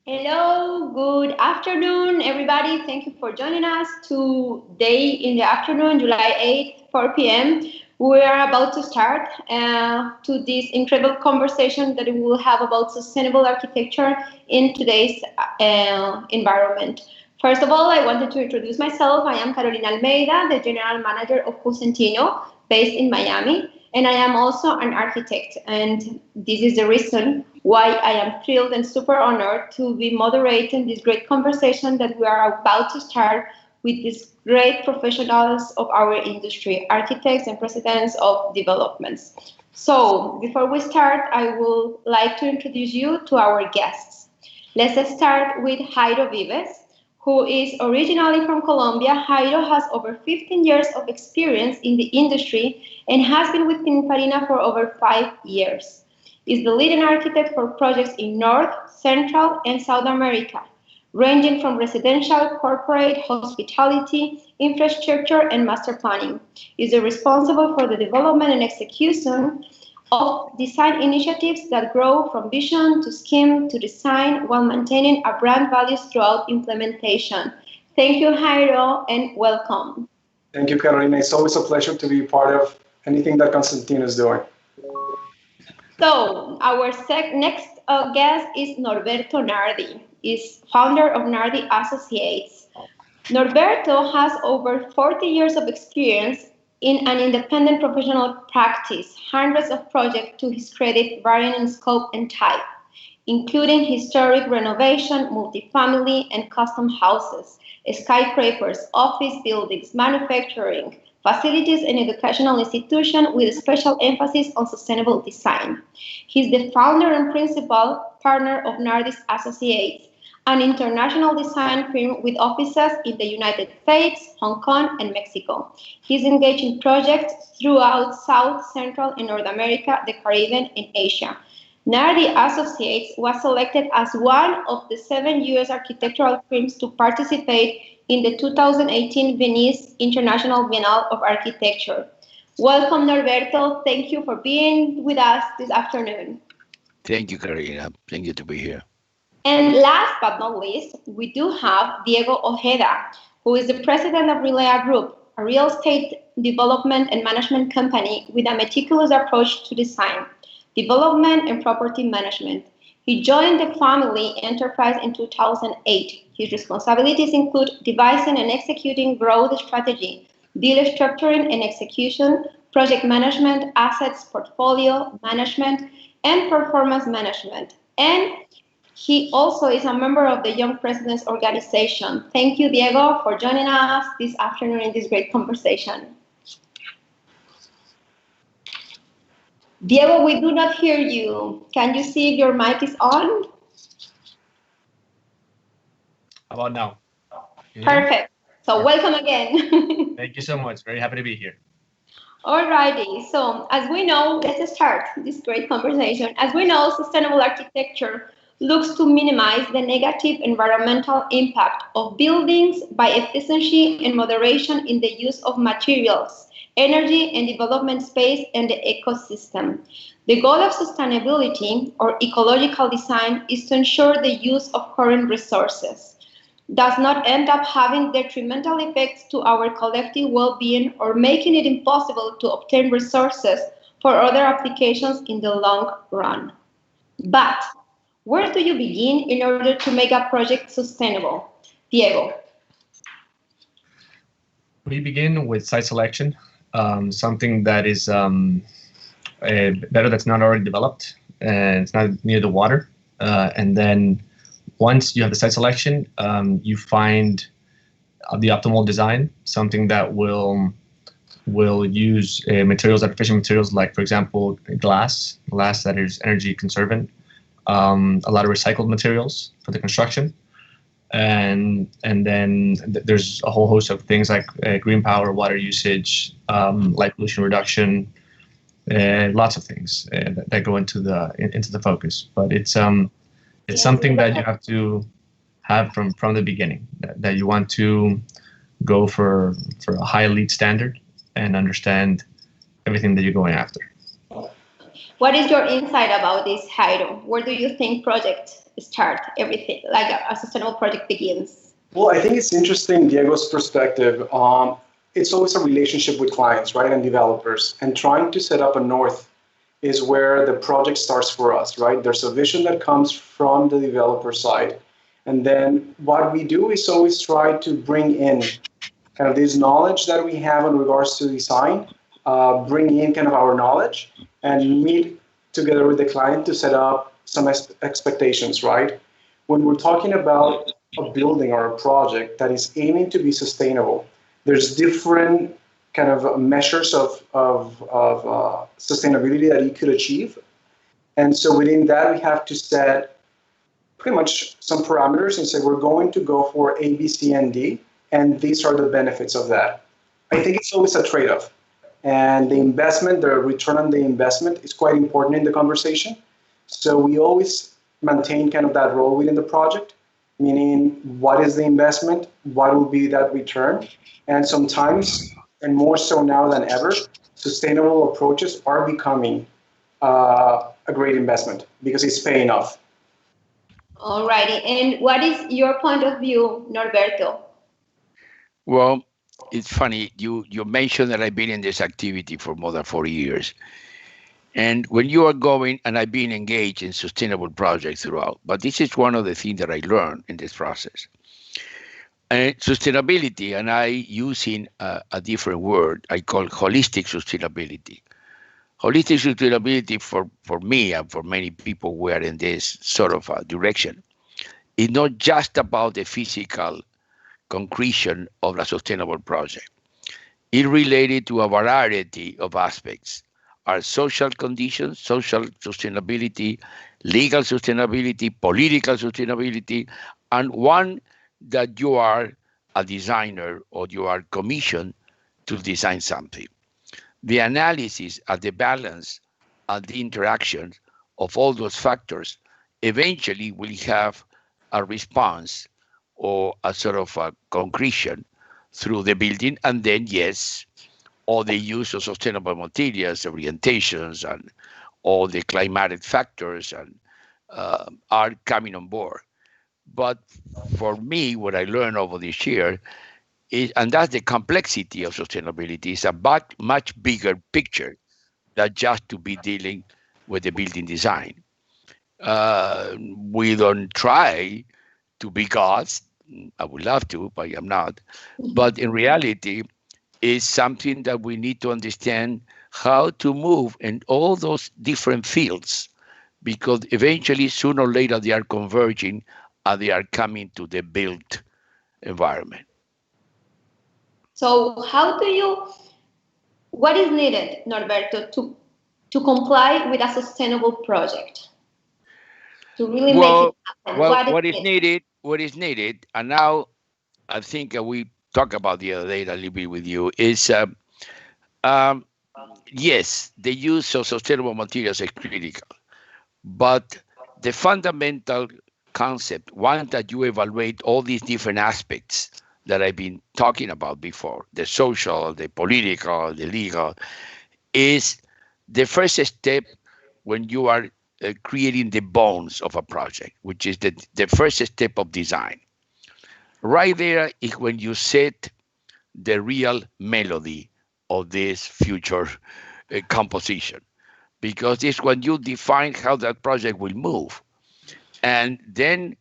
Hello, good afternoon, everybody. Thank you for joining us today in the afternoon, July 8th, 4 p.m. We are about to start to this incredible conversation that we will have about sustainable architecture in today's environment. First of all, I wanted to introduce myself. I am Carolina Almeida, the General Manager of Cosentino, based in Miami, and I am also an architect. And this is the reason why I am thrilled and super honored to be moderating this great conversation that we are about to start with these great professionals of our industry, architects and presidents of developments. So, before we start, I would like to introduce you to our guests. Let's start with Jairo Vivas, who is originally from Colombia. Jairo has over 15 years of experience in the industry and has been with Pininfarina for over 5 years. Is the leading architect for projects in North, Central, and South America, ranging from residential, corporate, hospitality, infrastructure, and master planning. Is responsible for the development and execution of design initiatives that grow from vision to scheme to design while maintaining a brand values throughout implementation. Thank you, Jairo, and welcome. Thank you, Carolina. It's always a pleasure to be part of anything that Cosentino is doing. So our next guest is Norberto Nardi, is founder of Nardi Associates. Norberto has over 40 years of experience in an independent professional practice, hundreds of projects to his credit varying in scope and type, including historic renovation, multifamily, and custom houses, skyscrapers, office buildings, manufacturing, facilities and educational institutions with a special emphasis on sustainable design. He's the founder and principal partner of Nardi Associates, an international design firm with offices in the United States, Hong Kong, and Mexico. He's engaged in projects throughout South, Central, and North America, the Caribbean, and Asia. Nardi Associates was selected as one of the 7 U.S. architectural firms to participate in the 2018 Venice International Biennale of Architecture. Welcome, Norberto. Thank you for being with us this afternoon. Thank you, Carolina. Thank you to be here. And last but not least, we do have Diego Ojeda, who is the president of Relea Group, a real estate development and management company with a meticulous approach to design, development, and property management. He joined the family enterprise in 2008. His responsibilities include devising and executing growth strategy, deal structuring and execution, project management, assets portfolio management, and performance management. And he also is a member of the Young Presidents Organization. Thank you, Diego, for joining us this afternoon in this great conversation. Diego, we do not hear you. Can you see if your mic is on? How about now? Perfect. So welcome again. Thank you so much. Very happy to be here. Alrighty. So as we know, let's start this great conversation. As we know, sustainable architecture looks to minimize the negative environmental impact of buildings by efficiency and moderation in the use of materials, energy, and development space and the ecosystem. The goal of sustainability or ecological design is to ensure the use of current resources does not end up having detrimental effects to our collective well-being or making it impossible to obtain resources for other applications in the long run. But where do you begin in order to make a project sustainable? Diego. We begin with site selection, something that is better that's not already developed and it's not near the water. And then once you have the site selection, you find the optimal design, something that will use materials, artificial materials, like, for example, glass that is energy conservant, a lot of recycled materials for the construction. And then there's a whole host of things like green power, water usage, light pollution reduction, lots of things that go into the focus. But it's something that you have to have from the beginning, that you want to go for a high LEED standard and understand everything that you're going after. What is your insight about this, Jairo? Where do you think projects start everything, like a sustainable project begins? Well, I think it's interesting, Diego's perspective. It's always a relationship with clients, right, and developers, and trying to set up a north is where the project starts for us, right? There's a vision that comes from the developer side. And then what we do is always try to bring in kind of this knowledge that we have in regards to design, bring in kind of our knowledge and meet together with the client to set up some expectations, right? When we're talking about a building or a project that is aiming to be sustainable, there's different kind of measures of sustainability that you could achieve. And so within that, we have to set pretty much some parameters and say we're going to go for A, B, C, and D, and these are the benefits of that. I think it's always a trade-off. And the investment, the return on the investment is quite important in the conversation. So we always maintain kind of that role within the project, meaning what is the investment, what will be that return, and sometimes, and more so now than ever, sustainable approaches are becoming a great investment because it's paying off. All righty. And what is your point of view, Norberto? Well, it's funny. You mentioned that I've been in this activity for more than 40 years. And when you are going, and I've been engaged in sustainable projects throughout, but this is one of the things that I learned in this process. And sustainability, and I using a different word, I call holistic sustainability. Holistic sustainability for me and for many people who are in this sort of direction is not just about the physical concretion of a sustainable project. It related to a variety of aspects. Our social conditions, social sustainability, legal sustainability, political sustainability, and one that you are a designer or you are commissioned to design something. The analysis of the balance and the interaction of all those factors eventually will have a response or a sort of a concretion through the building, and then yes, all the use of sustainable materials, orientations, and all the climatic factors and are coming on board. But for me, what I learned over this year is, and that's the complexity of sustainability, is a much bigger picture than just to be dealing with the building design. We don't try to be gods. I would love to, but I'm not. But in reality, it's something that we need to understand how to move in all those different fields, because eventually, sooner or later, they are converging and they are coming to the built environment. So what is needed, Norberto, to comply with a sustainable project? To really make it happen? What is needed, and now I think we talked about the other day a little bit with you, is yes, the use of sustainable materials is critical, but the fundamental concept, one that you evaluate all these different aspects that I've been talking about before, the social, the political, the legal, is the first step when you are creating the bones of a project, which is the first step of design. Right there is when you set the real melody of this future composition, because it's when you define how that project will move. And then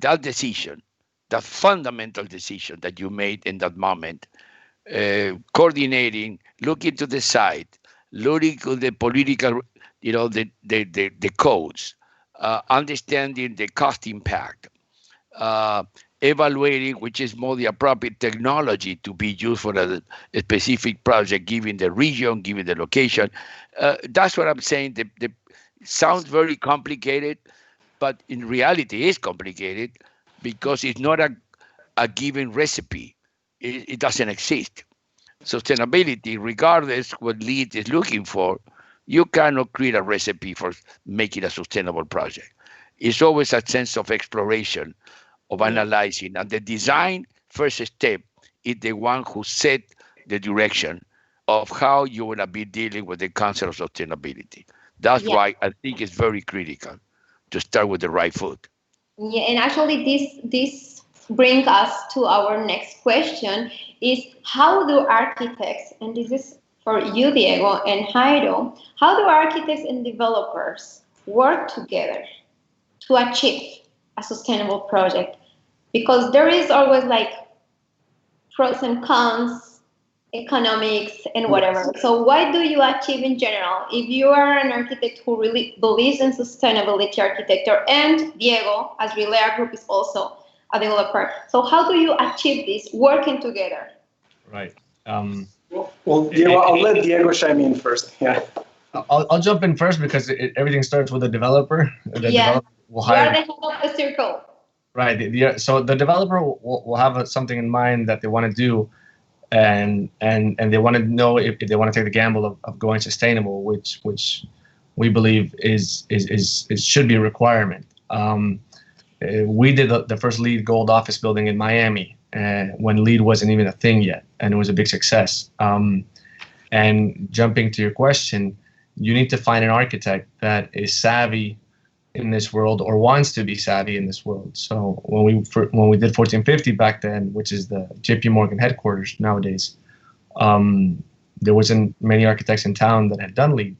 that decision, that fundamental decision that you made in that moment, coordinating, looking to the side, looking to the political, the codes, understanding the cost impact, evaluating which is more the appropriate technology to be used for a specific project, given the region, given the location. That's what I'm saying. The sounds very complicated, but in reality it's complicated because it's not a given recipe. It doesn't exist. Sustainability, regardless what LEED is looking for, you cannot create a recipe for making a sustainable project. It's always a sense of exploration, of analyzing, and the design first step is the one who set the direction of how you want to be dealing with the concept of sustainability. That's why I think it's very critical to start with the right foot. Yeah, and actually this brings us to our next question is how do architects, and this is for you, Diego and Jairo, how do architects and developers work together to achieve a sustainable project? Because there is always like pros and cons, economics, and whatever. So, what do you achieve in general if you are an architect who really believes in sustainability architecture, and Diego, as Relay Group, is also a developer? So, how do you achieve this working together? Right. Well, Diego, I'll let Diego chime in first. Yeah. I'll jump in first because everything starts with the developer. The developer will hire. You are the head of the circle. Right. So the developer will have something in mind that they want to do, and they want to know if they want to take the gamble of going sustainable, which we believe is should be a requirement. We did the first LEED Gold office building in Miami when LEED wasn't even a thing yet, and it was a big success. And jumping to your question, you need to find an architect that is savvy in this world or wants to be savvy in this world. So when we did 1450 back then, which is the JP Morgan headquarters nowadays, there wasn't many architects in town that had done LEED,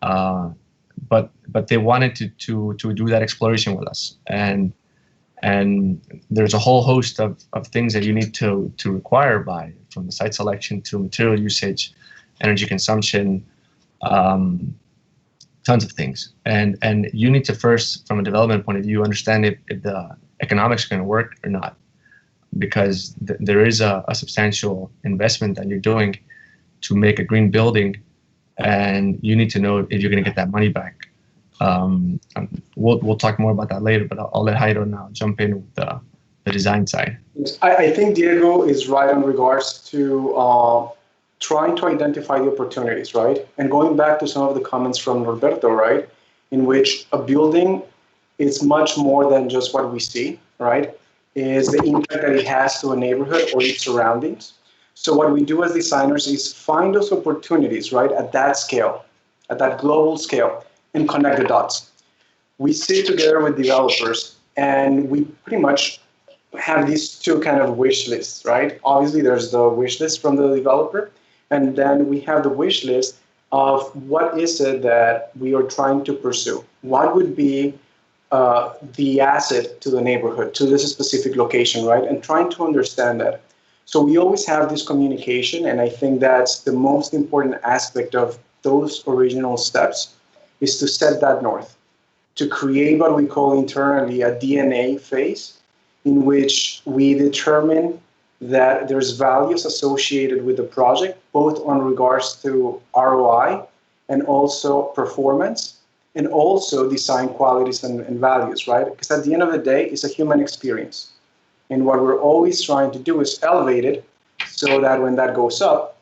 but they wanted to do that exploration with us. And there's a whole host of things that you need to require by, from the site selection to material usage, energy consumption, tons of things. And you need to first, from a development point of view, understand if the economics are going to work or not, because there is a substantial investment that you're doing to make a green building, and you need to know if you're going to get that money back. We'll talk more about that later, but I'll let Jairo now jump in with the design side. I think Diego is right in regards to trying to identify the opportunities, right? And going back to some of the comments from Norberto, right? In which a building is much more than just what we see, right? Is the impact that it has to a neighborhood or its surroundings. So what we do as designers is find those opportunities, right? At that scale, at that global scale, and connect the dots. We sit together with developers and we pretty much have these two kind of wish lists, right? Obviously there's the wish list from the developer, and then we have the wish list of what is it that we are trying to pursue. What would be the asset to the neighborhood, to this specific location, right? And trying to understand that. So we always have this communication, and I think that's the most important aspect of those original steps, is to set that north, to create what we call internally a DNA phase, in which we determine that there's values associated with the project, both on regards to ROI and also performance, and also design qualities and values, right? Because at the end of the day, it's a human experience. And what we're always trying to do is elevate it so that when that goes up,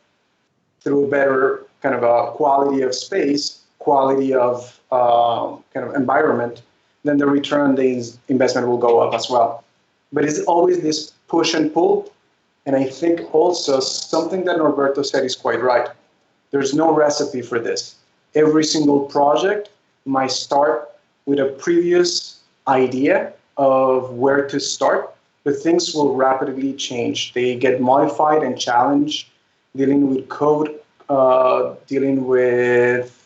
through better kind of a quality of space, quality of kind of environment, then the return on the investment will go up as well. But it's always this push and pull. And I think also something that Norberto said is quite right. There's no recipe for this. Every single project might start with a previous idea of where to start, but things will rapidly change. They get modified and challenged, dealing with code, dealing with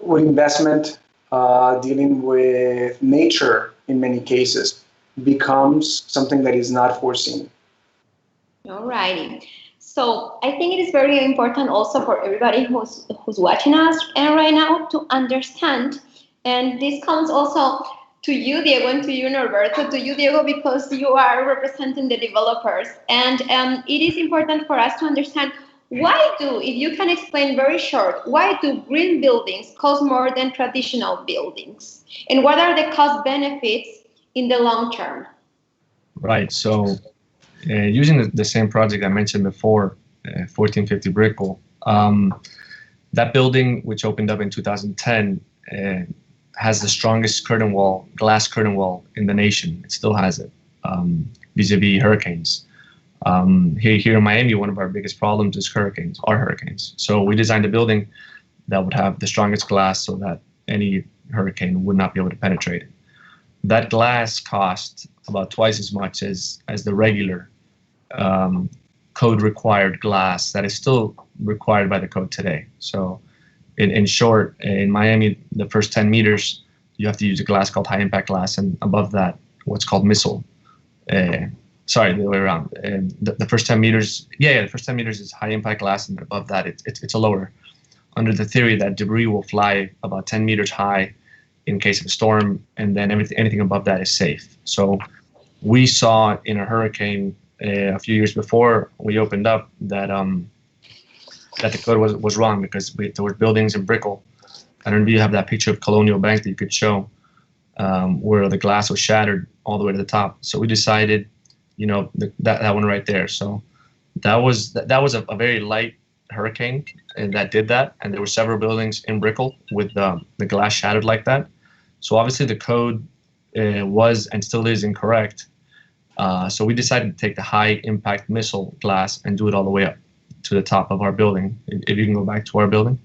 investment, dealing with nature in many cases, becomes something that is not foreseen. All righty. So I think it is very important also for everybody who's watching us and right now to understand, and this comes also to you, Diego, and to you, Norberto, to you, Diego, because you are representing the developers. And it is important for us to understand if you can explain very short, why do green buildings cost more than traditional buildings? And what are the cost benefits in the long term? Right. So using the same project I mentioned before, 1450 Brickell, that building, which opened up in 2010, has the strongest glass curtain wall in the nation. It still has it, vis-a-vis hurricanes. Here in Miami, one of our biggest problems is hurricanes. So we designed a building that would have the strongest glass so that any hurricane would not be able to penetrate it. That glass cost about twice as much as the regular code required glass that is still required by the code today. So in short, in Miami, the first 10 meters, you have to use a glass called high impact glass, and above that, what's called missile. Sorry, the other way around. The first 10 meters, the first 10 meters is high impact glass, and above that, it's a lower. Under the theory that debris will fly about 10 meters high in case of a storm, and then anything above that is safe. So we saw in a hurricane a few years before we opened up that that the code was wrong, because there were buildings in Brickell. I don't know if you have that picture of Colonial Bank that you could show, where the glass was shattered all the way to the top. So we decided, that one right there. So that was a very light hurricane, and that did that. And there were several buildings in Brickell with the glass shattered like that. So obviously the code was and still is incorrect. So we decided to take the high impact missile glass and do it all the way up to the top of our building. If you can go back to our building.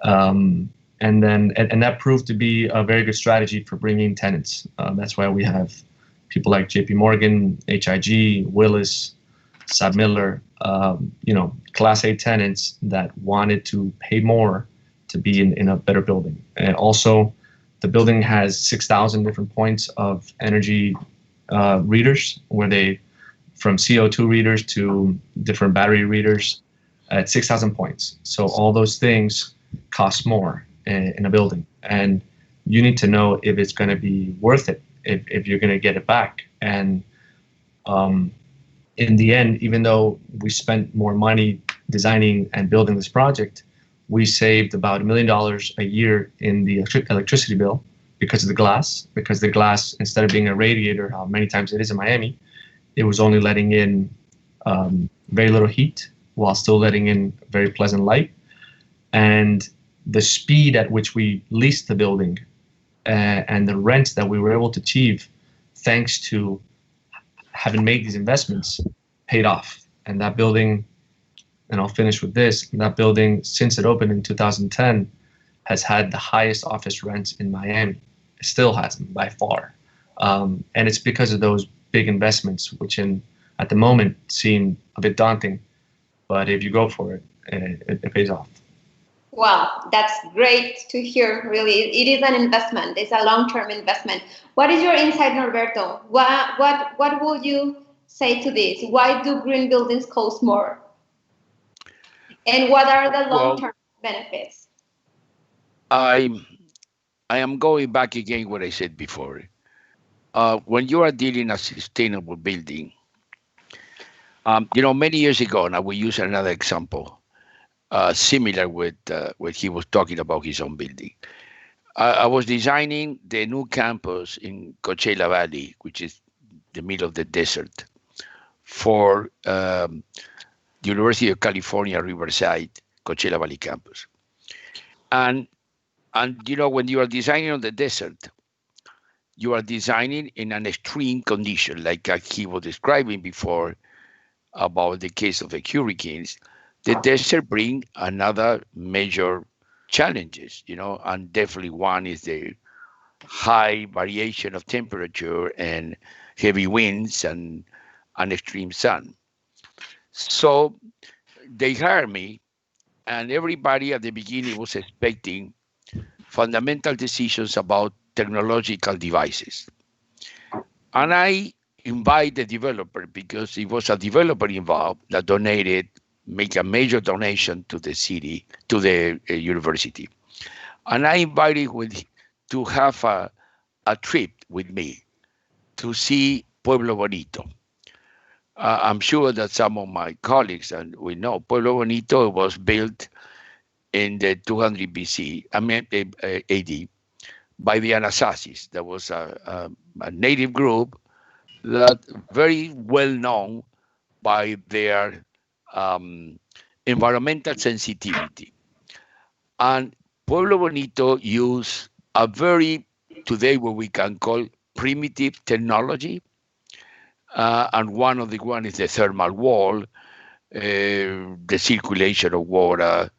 And that proved to be a very good strategy for bringing tenants. That's why we have people like JP Morgan, HIG, Willis, Saab Miller, Class A tenants that wanted to pay more to be in a better building. And also, the building has 6,000 different points of energy readers, where from CO2 readers to different battery readers at 6,000 points. So all those things cost more in a building, and you need to know if it's going to be worth it, if you're going to get it back. And in the end, even though we spent more money designing and building this project, we saved about $1 million a year in the electricity bill because of the glass. Because the glass, instead of being a radiator, how many times it is in Miami, it was only letting in very little heat while still letting in very pleasant light. And the speed at which we leased the building and the rent that we were able to achieve, thanks to having made these investments, paid off. And that building, and I'll finish with this, that building, since it opened in 2010, has had the highest office rents in Miami. It still has them by far. And it's because of those big investments, which at the moment seem a bit daunting, but if you go for it, it pays off. Wow, that's great to hear. Really, it is an investment. It's a long-term investment. What is your insight, Norberto? What would you say to this? Why do green buildings cost more? And what are the long-term benefits? I am going back again what I said before. When you are dealing a sustainable building, many years ago, and I will use another example, similar with what he was talking about his own building. I was designing the new campus in Coachella Valley, which is the middle of the desert, for the University of California, Riverside, Coachella Valley campus. And when you are designing on the desert, you are designing in an extreme condition, like he was describing before about the case of the hurricanes. The desert bring another major challenges, and definitely one is the high variation of temperature and heavy winds and an extreme sun. So they hired me, and everybody at the beginning was expecting fundamental decisions about technological devices. And I invite the developer, because it was a developer involved that make a major donation to the city, to the university. And I invited to have a trip with me to see Pueblo Bonito. I'm sure that some of my colleagues, and we know, Pueblo Bonito was built in the 200 BC, AD, by the Anasasis. That was a native group that very well known by their environmental sensitivity. And Pueblo Bonito use a very, today what we can call primitive technology. And one is the thermal wall, the circulation of water,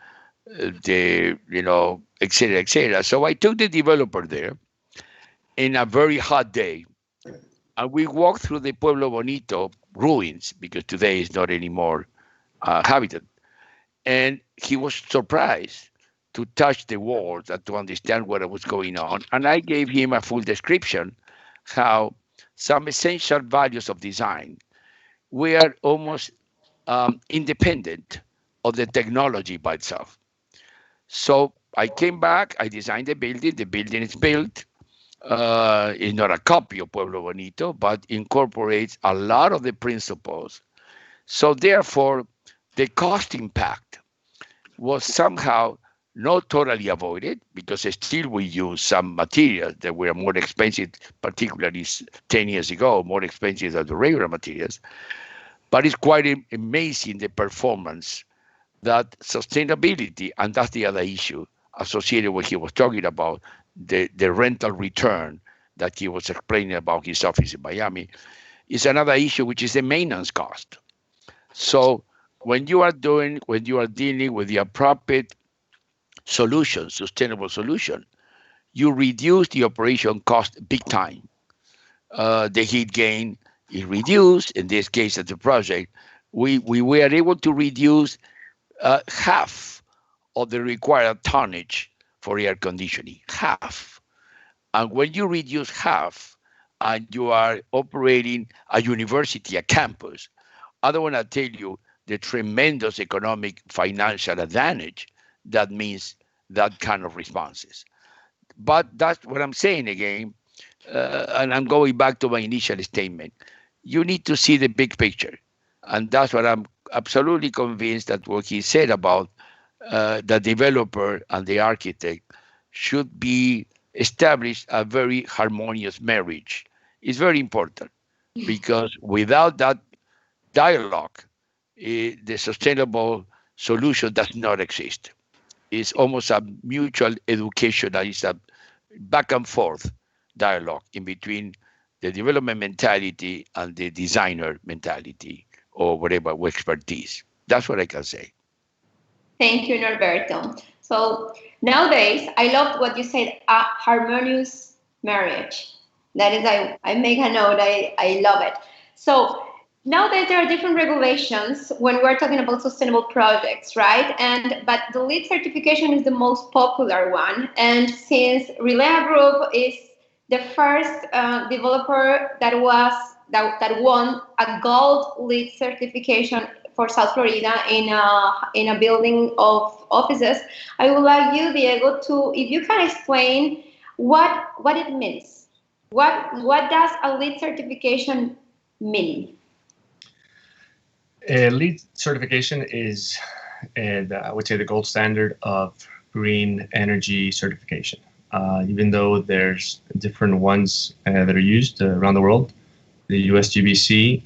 the etc., etc. So I took the developer there in a very hot day, and we walked through the Pueblo Bonito ruins, because today is not anymore habited. And he was surprised to touch the walls and to understand what was going on. And I gave him a full description how some essential values of design were almost independent of the technology by itself. So I came back, I designed the building is built. It's not a copy of Pueblo Bonito, but incorporates a lot of the principles. So therefore, the cost impact was somehow not totally avoided, because still we use some materials that were more expensive, particularly 10 years ago, more expensive than the regular materials. But it's quite amazing, the performance, that sustainability, and that's the other issue associated with what he was talking about, the rental return that he was explaining about his office in Miami, is another issue, which is the maintenance cost. So when you are dealing with the appropriate solution, sustainable solution, you reduce the operation cost big time. The heat gain is reduced. In this case, at the project, we were able to reduce half of the required tonnage for air conditioning, half. And when you reduce half and you are operating a university, a campus, I don't want to tell you the tremendous economic financial advantage that means that kind of responses. But that's what I'm saying again, and I'm going back to my initial statement. You need to see the big picture. And that's what I'm absolutely convinced that what he said about the developer and the architect should be established a very harmonious marriage. It's very important, because without that dialogue, the sustainable solution does not exist. It's almost a mutual education, that is a back and forth dialogue in between the development mentality and the designer mentality, or whatever expertise. That's what I can say. Thank you, Norberto. So nowadays, I loved what you said, a harmonious marriage. That is, I make a note, I love it. So nowadays there are different regulations when we're talking about sustainable projects, right? But the LEED certification is the most popular one. And since Relea Group is the first developer that won a gold LEED certification for South Florida in a building of offices, I would like you, Diego, if you can explain what it means. What does a LEED certification mean? LEED certification is, I would say, the gold standard of green energy certification. Even though there's different ones that are used around the world, the USGBC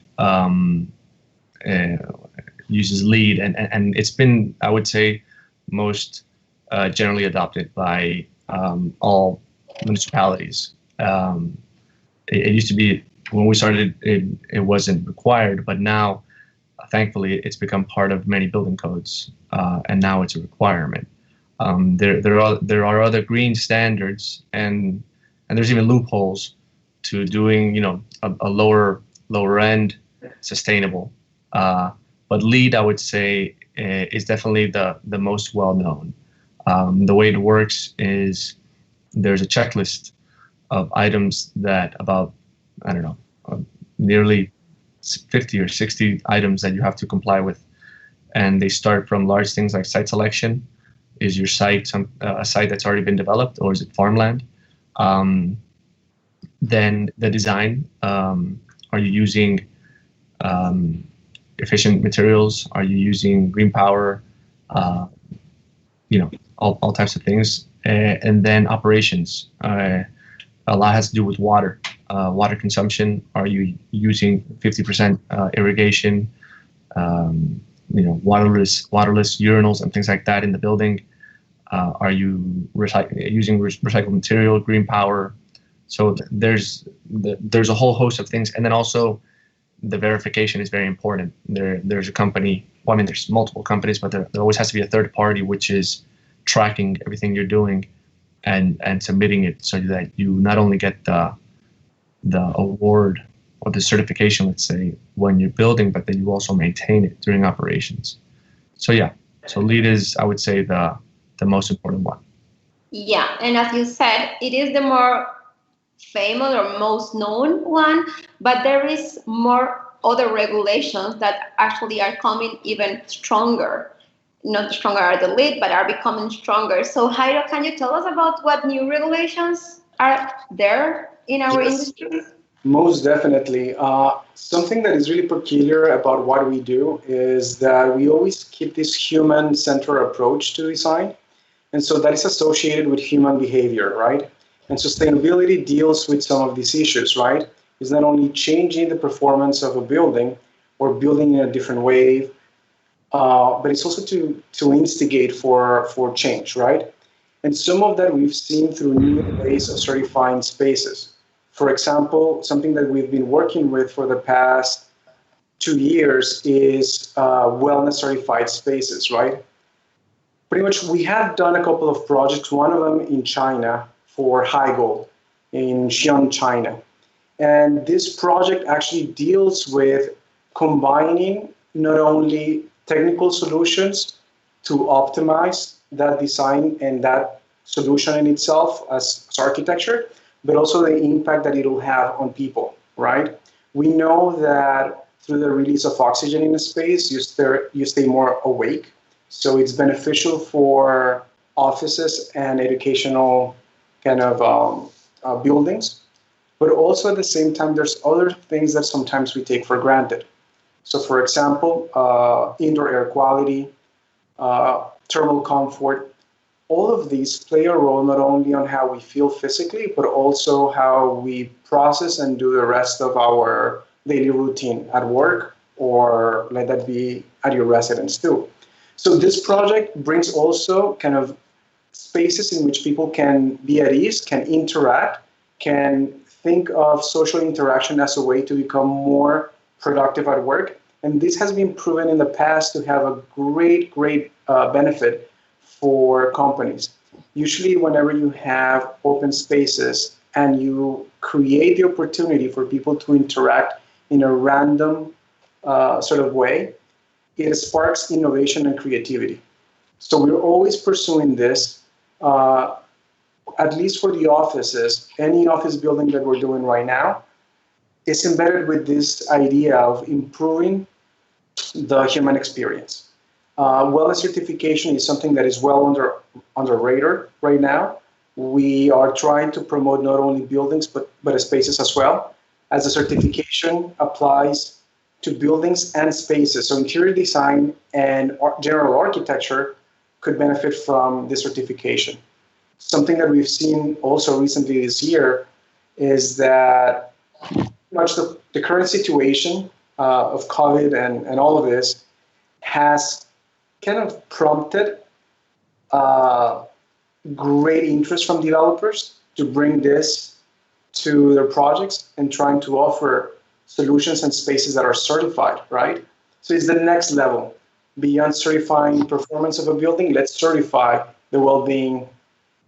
uses LEED, and it's been, I would say, most generally adopted by all municipalities. It used to be, when we started, it wasn't required, but now, thankfully, it's become part of many building codes, and now it's a requirement. There are other green standards, and there's even loopholes to doing, a lower end sustainable. But LEED, I would say, is definitely the most well known. The way it works is there's a checklist of items that about, I don't know, nearly 50 or 60 items that you have to comply with. And they start from large things like site selection. Is your site a site that's already been developed, or is it farmland? Then the design, are you using efficient materials? Are you using green power? All types of things. And then operations. A lot has to do with water. Water consumption. Are you using 50% irrigation? Waterless urinals and things like that in the building. Are you using recycled material, green power? So there's a whole host of things, and then also the verification is very important. There's a company. Well, I mean, there's multiple companies, but there always has to be a third party which is tracking everything you're doing and submitting it so that you not only get the award or the certification, let's say, when you're building, but then you also maintain it during operations. So yeah, so LEED is, I would say, the most important one. Yeah, and as you said, it is the more famous or most known one, but there is more other regulations that actually are coming even stronger. Not stronger are the LEED, but are becoming stronger. So Jairo, can you tell us about what new regulations are there in our industry? Most definitely. Something that is really peculiar about what we do is that we always keep this human-centered approach to design. And so that is associated with human behavior, right? And sustainability deals with some of these issues, right? It's not only changing the performance of a building or building in a different way, but it's also to instigate for change, right? And some of that we've seen through new ways of certifying spaces. For example, something that we've been working with for the past 2 years is wellness certified spaces, right? Pretty much we have done a couple of projects, one of them in China for Haigo in Xi'an, China. And this project actually deals with combining not only technical solutions to optimize that design and that solution in itself as architecture, but also the impact that it will have on people, right? We know that through the release of oxygen in the space, you stay more awake. So it's beneficial for offices and educational kind of buildings. But also at the same time, there's other things that sometimes we take for granted. So for example, indoor air quality, thermal comfort, all of these play a role not only on how we feel physically, but also how we process and do the rest of our daily routine at work, or let that be at your residence too. So this project brings also kind of spaces in which people can be at ease, can interact, can think of social interaction as a way to become more productive at work. And this has been proven in the past to have a great benefit for companies. Usually whenever you have open spaces and you create the opportunity for people to interact in a random sort of way, it sparks innovation and creativity. So we're always pursuing this, at least for the offices. Any office building that we're doing right now is embedded with this idea of improving the human experience. Wellness certification is something that is well under radar right now. We are trying to promote not only buildings, but spaces as well, as the certification applies to buildings and spaces. So interior design and general architecture could benefit from this certification. Something that we've seen also recently this year is that much the current situation of COVID and all of this has kind of prompted great interest from developers to bring this to their projects and trying to offer solutions and spaces that are certified, right? So it's the next level. Beyond certifying performance of a building, let's certify the well-being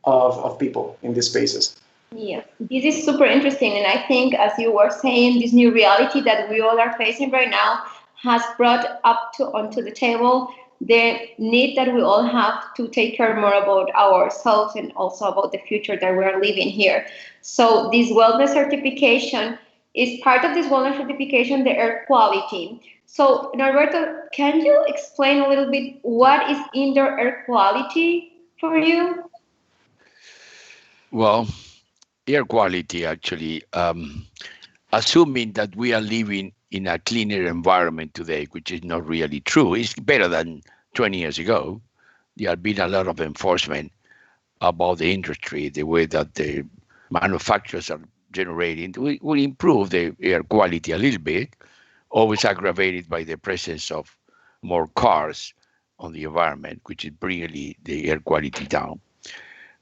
of people in these spaces. Yeah, this is super interesting. And I think, as you were saying, this new reality that we all are facing right now has brought onto the table the need that we all have to take care more about ourselves and also about the future that we're living here. So this wellness certification is part of this wellness certification, the air quality. So Norberto, can you explain a little bit what is indoor air quality for you? Well, air quality actually, assuming that we are living in a cleaner environment today, which is not really true. It's better than 20 years ago. There have been a lot of enforcement about the industry, the way that the manufacturers are generating. We will improve the air quality a little bit, always aggravated by the presence of more cars on the environment, which is bringing the air quality down.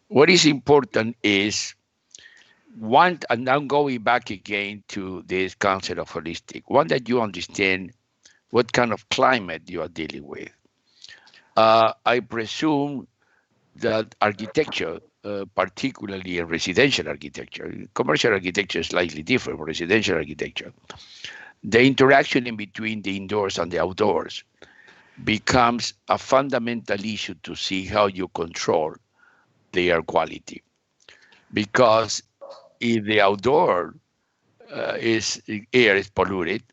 What is important is one, and now going back again to this concept of holistic, one that you understand what kind of climate you are dealing with. I presume that architecture, particularly in residential architecture, commercial architecture is slightly different, but residential architecture, the interaction in between the indoors and the outdoors becomes a fundamental issue to see how you control the air quality. Because if the outdoor air is polluted,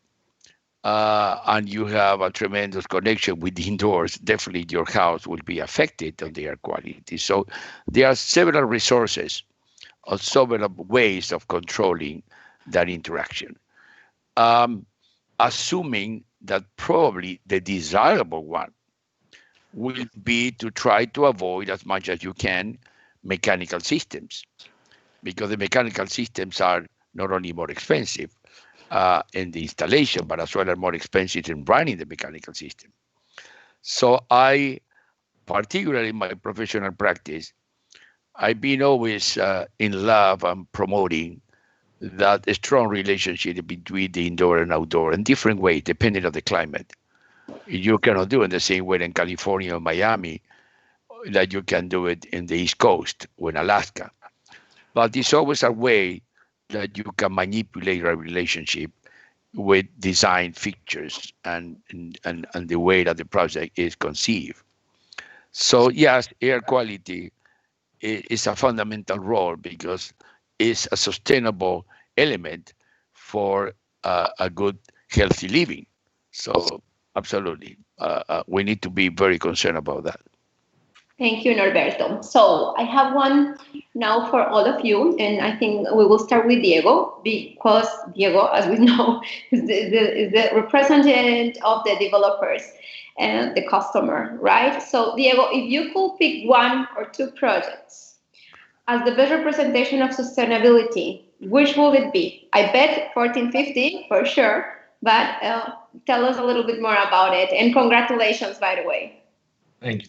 and you have a tremendous connection with the indoors, definitely your house will be affected on the air quality. So there are several resources or several ways of controlling that interaction. Assuming that probably the desirable one will be to try to avoid as much as you can mechanical systems, because the mechanical systems are not only more expensive in the installation, but as well as more expensive in running the mechanical system. So I, particularly in my professional practice, I've been always in love and promoting that strong relationship between the indoor and outdoor in different ways, depending on the climate. You cannot do it the same way in California or Miami that you can do it in the East Coast or in Alaska. But it's always a way that you can manipulate a relationship with design features and the way that the project is conceived. So yes, air quality is a fundamental role because it's a sustainable element for a good, healthy living. So absolutely, we need to be very concerned about that. Thank you, Norberto. So I have one now for all of you, and I think we will start with Diego, because Diego, as we know, is the representative of the developers and the customer, right? So Diego, if you could pick one or two projects as the best representation of sustainability, which will it be? I bet 1450 for sure, but tell us a little bit more about it. And congratulations, by the way.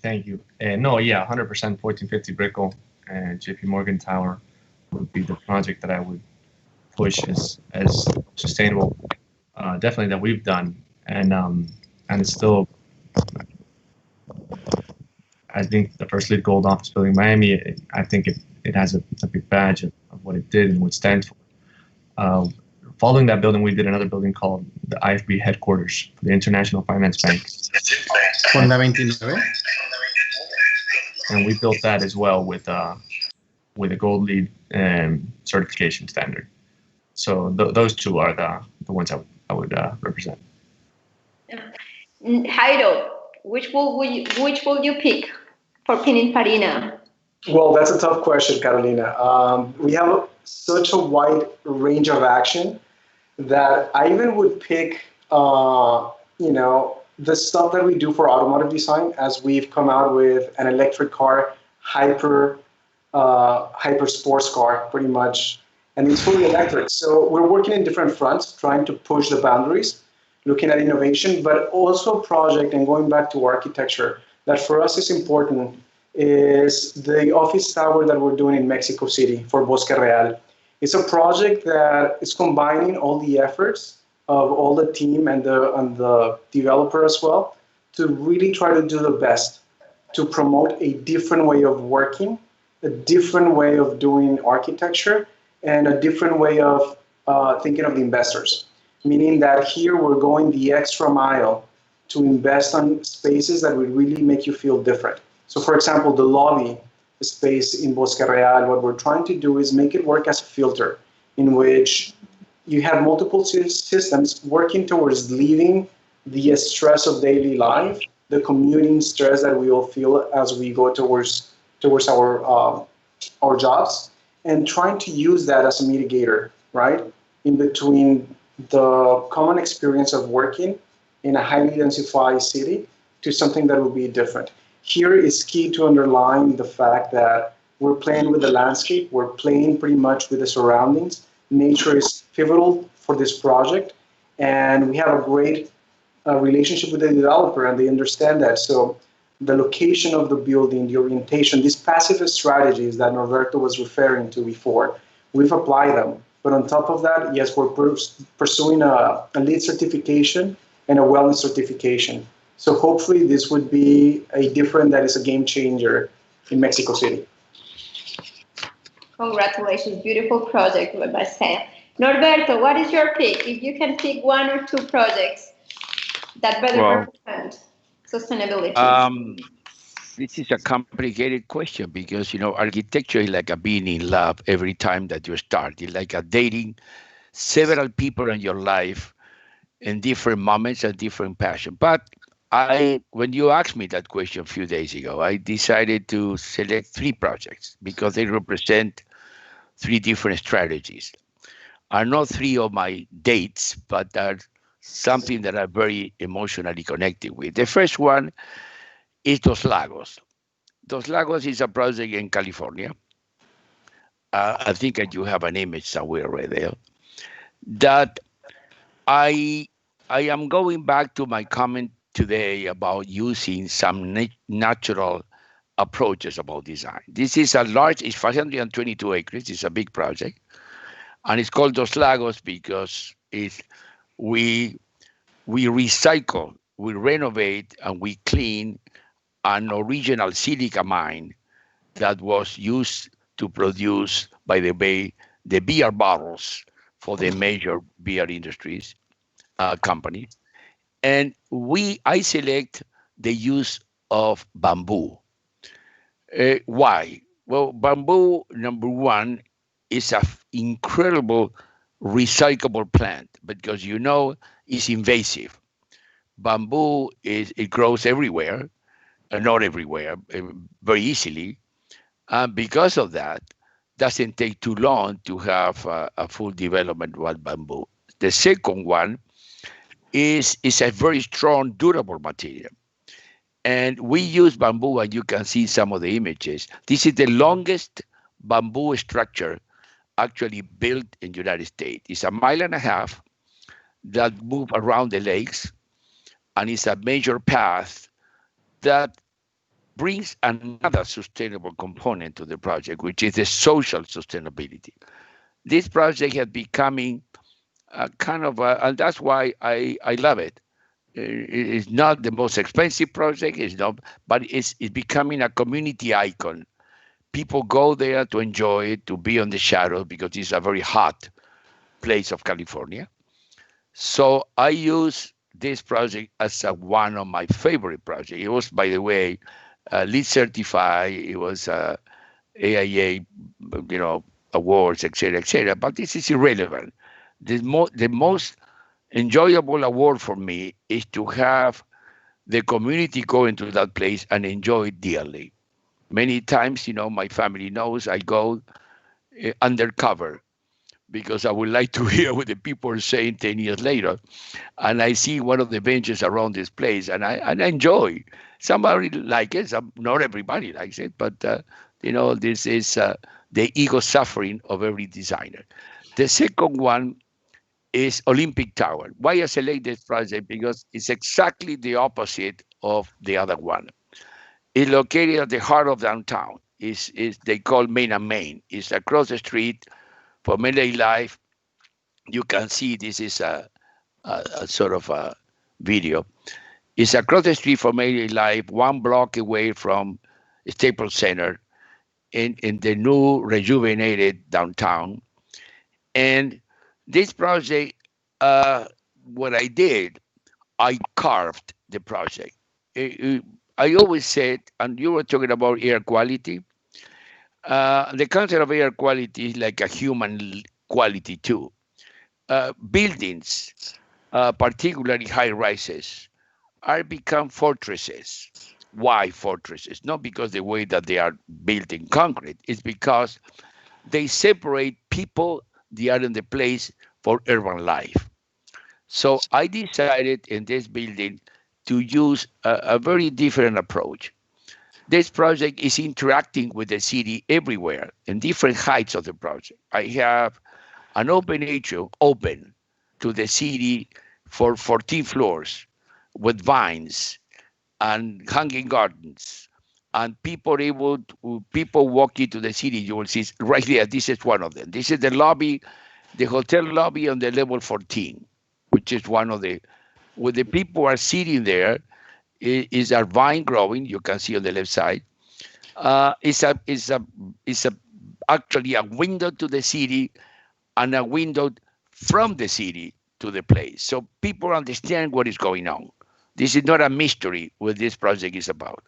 Thank you. No, yeah, 100% 1450 Brickell and JP Morgan Tower would be the project that I would push as sustainable, definitely that we've done, and it's still, I think the first LEED Gold office building in Miami, I think it has a big badge of what it did and what it stands for. Following that building, we did another building called the IFB headquarters for the International Finance Bank. Fonda 29. And we built that as well with a gold LEED certification standard. So those two are the ones I would represent. Jairo, which will you pick for Pininfarina? Well, that's a tough question, Carolina. We have such a wide range of action that I even would pick, the stuff that we do for automotive design, as we've come out with an electric car, hyper sports car, pretty much, and it's fully electric. So we're working in different fronts, trying to push the boundaries, looking at innovation, but also a project, and going back to architecture, that for us is important, is the office tower that we're doing in Mexico City for Bosque Real. It's a project that is combining all the efforts of all the team and the developer as well, to really try to do the best, to promote a different way of working, a different way of doing architecture, and a different way of thinking of the investors. Meaning that here we're going the extra mile to invest on spaces that will really make you feel different. So for example, the lobby space in Bosque Real, what we're trying to do is make it work as a filter, in which you have multiple systems working towards leaving the stress of daily life, the commuting stress that we all feel as we go towards our jobs, and trying to use that as a mitigator, right? In between the common experience of working in a highly densified city to something that will be different. Here is key to underline the fact that we're playing with the landscape, we're playing pretty much with the surroundings. Nature is pivotal for this project, and we have a great relationship with the developer, and they understand that. So the location of the building, the orientation, these passive strategies that Norberto was referring to before, we've applied them. But on top of that, yes, we're pursuing a LEED certification and a wellness certification. So hopefully this would be a different, that is a game changer in Mexico City. Congratulations, beautiful project, I must say. Norberto, what is your pick? If you can pick one or two projects that better represent sustainability. This is a complicated question because, architecture is like a being in love every time that you start. It's like a dating several people in your life in different moments and different passion. But when you asked me that question a few days ago, I decided to select three projects because they represent three different strategies. Are not three of my dates, but are something that I'm very emotionally connected with. The first one is Dos Lagos. Dos Lagos is a project in California. I think that you have an image somewhere right there. That I am going back to my comment today about using some natural approaches about design. This is it's 522 acres. It's a big project. And it's called Dos Lagos because we recycle, we renovate, and we clean an original silica mine that was used to produce, by the way, the beer bottles for the major beer industries company. And I select the use of bamboo. Why? Well, bamboo, number one, is an incredible recyclable plant because it's invasive. Bamboo it grows everywhere, not everywhere, very easily, and because of that, doesn't take too long to have a full development with bamboo. The second one is a very strong, durable material. And we use bamboo, and you can see some of the images. This is the longest bamboo structure actually built in the United States. It's 1.5 miles that move around the lakes, and it's a major path that brings another sustainable component to the project, which is the social sustainability. This project has becoming and that's why I love it. It's not the most expensive project, but it's becoming a community icon. People go there to enjoy it, to be on the shadow because it's a very hot place of California. So I use this project as one of my favorite projects. It was, by the way, LEED certified. It was AIA, awards, etc. But this is irrelevant. The most enjoyable award for me is to have the community go into that place and enjoy it dearly. Many times, my family knows I go undercover because I would like to hear what the people are saying 10 years later. And I see one of the benches around this place, and I enjoy. Somebody like it, not everybody likes it, but this is the ego suffering of every designer. The second one is Olympic Tower. Why I select this project? Because it's exactly the opposite of the other one. It's located at the heart of downtown. They call Main and Main. It's across the street from LA Live. You can see this is a sort of a video. It's across the street from LA Live, 1 block away from Staples Center in the new rejuvenated downtown. And this project, what I did, I carved the project. I always said, and you were talking about air quality, the concept of air quality is like a human quality too. Buildings, particularly high rises, are become fortresses. Why fortresses? Not because the way that they are built in concrete. It's because they separate people that are in the place for urban life. So I decided in this building to use a very different approach. This project is interacting with the city everywhere in different heights of the project. I have an open atrium open to the city for 14 floors with vines and hanging gardens. And people walk into the city, you will see right there, this is one of them. This is the lobby, the hotel lobby on the level 14, which is one of where the people are sitting there is our vine growing, you can see on the left side. It's actually a window to the city and a window from the city to the place. So people understand what is going on. This is not a mystery what this project is about.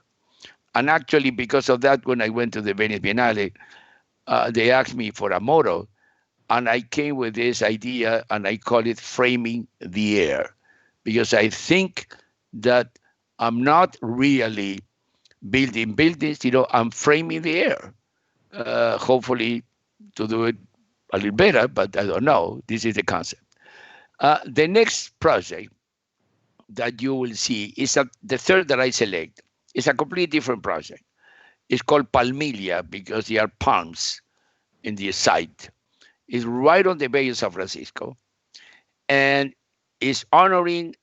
And actually, because of that, when I went to the Venice Biennale, they asked me for a motto, and I came with this idea, and I call it framing the air, because I think that I'm not really building buildings, I'm framing the air. Hopefully to do it a little better, but I don't know. This is the concept. The next project that you will see is the third that I select. It's a completely different project. It's called Palmilla because there are palms in the site. It's right on the Bay of San Francisco, and is honoring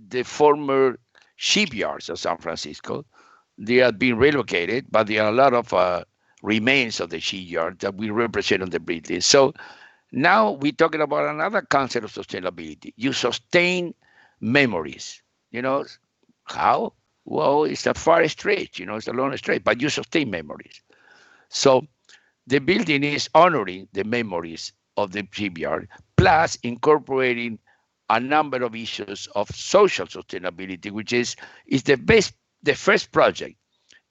the former shipyards of San Francisco. They have been relocated, but there are a lot of remains of the shipyard that we represent on the bridge. So now we're talking about another concept of sustainability. You sustain memories. How? Well, it's a far stretch, it's a long stretch, but you sustain memories. So the building is honoring the memories of the shipyard, plus incorporating a number of issues of social sustainability, which is the first project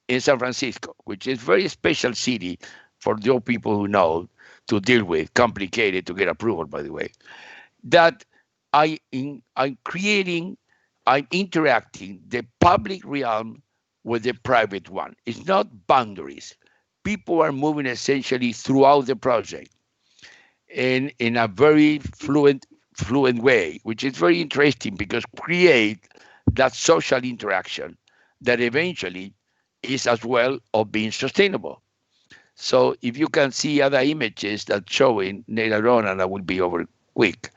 in San Francisco, which is a very special city for those people who know to deal with, complicated to get approval, by the way, that I'm interacting the public realm with the private one. It's not boundaries. People are moving essentially throughout the project in a very fluent way, which is very interesting because create that social interaction that eventually is as well of being sustainable. So if you can see other images that showing later on, and I will be over quick,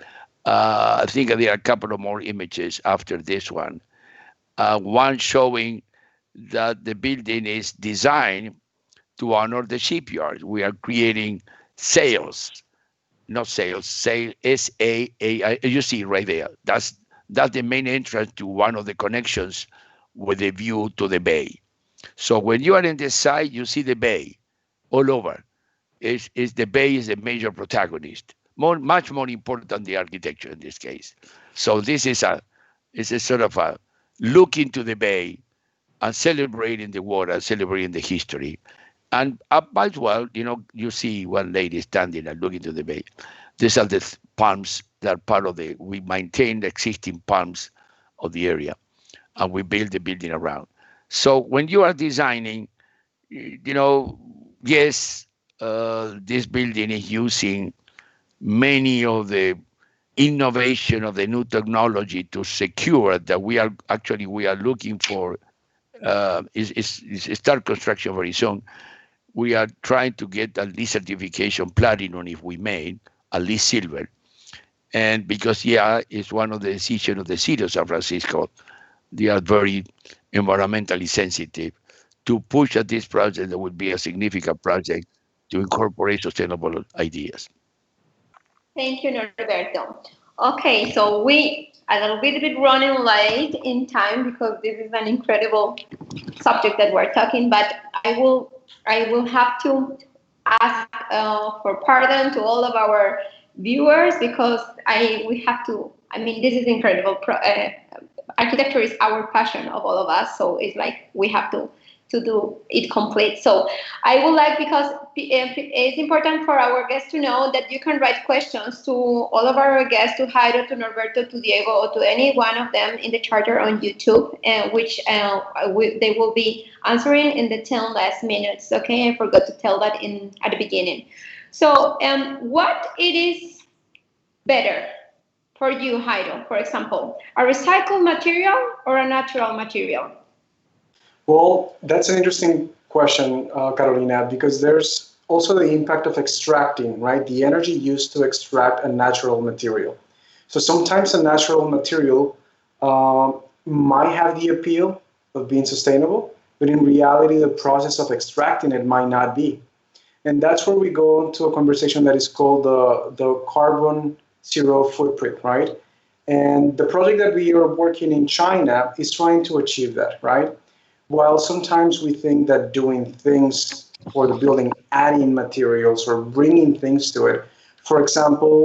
I think there are a couple of more images after this one. One showing that the building is designed to honor the shipyard. We are creating sails, not sales, sail, S-A-A-I. You see right there. That's the main entrance to one of the connections with the view to the bay. So when you are in the side, you see the bay all over. The bay is a major protagonist, much more important than the architecture in this case. So this is a sort of a look into the bay and celebrating the water, celebrating the history. And up as well, you see one lady standing and looking to the bay. These are the palms that are part of we maintain the existing palms of the area, and we build the building around. So when you are designing, yes, this building is using many of the innovation of the new technology to secure that we are looking for is start construction very soon. We are trying to get at least certification platinum if we may, at least silver. And because, it's one of the decisions of the city of San Francisco, they are very environmentally sensitive to push at this project that would be a significant project to incorporate sustainable ideas. Thank you, Norberto. Okay, so we are a little bit running late in time because this is an incredible subject that we're talking, but I will have to ask for pardon to all of our viewers because we have to. I mean, this is incredible. Architecture is our passion of all of us, so it's like we have to do it complete. So I would like, because it's important for our guests to know that you can write questions to all of our guests, to Jairo, to Norberto, to Diego, or to any one of them in the charter on YouTube, which they will be answering in the 10 last minutes. Okay, I forgot to tell that at the beginning. So what it is better for you, Jairo, for example, a recycled material or a natural material? Well, that's an interesting question, Carolina, because there's also the impact of extracting, right? The energy used to extract a natural material. So sometimes a natural material might have the appeal of being sustainable, but in reality, the process of extracting it might not be. And that's where we go into a conversation that is called the carbon zero footprint, right? And the project that we are working in China is trying to achieve that, right? while sometimes we think that doing things for the building, adding materials or bringing things to it, for example,